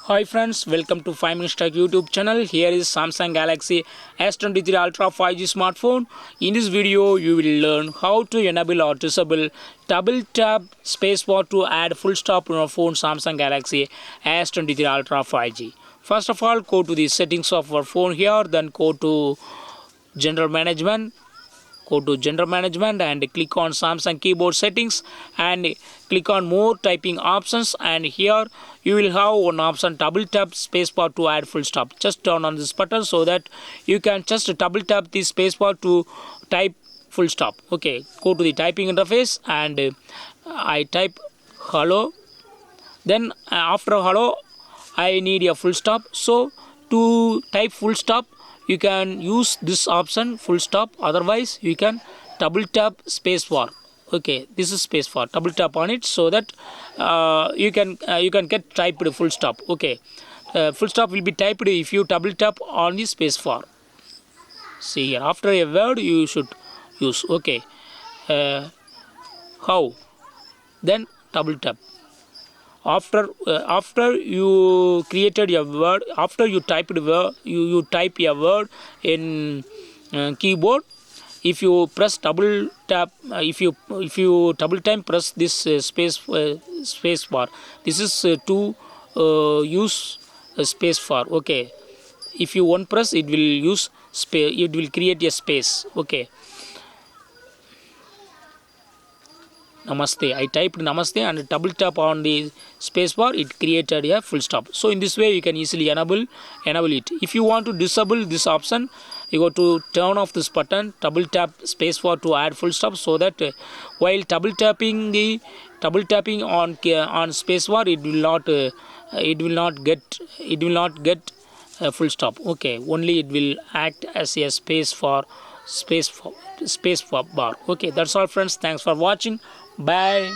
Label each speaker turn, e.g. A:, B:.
A: Hi friends, welcome to 5 Minutes Tech YouTube channel. Here is Samsung Galaxy S23 Ultra 5G smartphone. In this video, you will learn how to enable or disable double tap spacebar to add full stop on your phone Samsung Galaxy S23 Ultra 5G. First of all, go to the settings of our phone here, then go to general management. Go to general management and click on Samsung keyboard settings and click on more typing options, and here you will have one option double tap spacebar to add full stop. Just turn on this button so that you can just double tap the spacebar to type full stop. Okay, go to the typing interface and I type hello. Then after hello I need a full stop. So to type full stop you can use this option full stop, otherwise you can double tap spacebar. Okay, this is spacebar, double tap on it so that you can get typed full stop. Okay, full stop will be typed if you double tap on the spacebar. See here, after a word you should use. Okay, how, then double tap. After you created your word, after you typed word, you type a word in keyboard. If you press double tap, if you double time press this space bar, this is to use space bar. Okay, if you one press it will use space, it will create a space. Okay, Namaste. I typed Namaste and double tap on the spacebar. It created a full stop. So in this way you can easily enable it. If you want to disable this option, you go to turn off this button, double tap spacebar to add full stop, so that while double tapping on spacebar, it will not get a full stop. Okay, only it will act as a space for bar. Okay, that's all friends. Thanks for watching. Bye.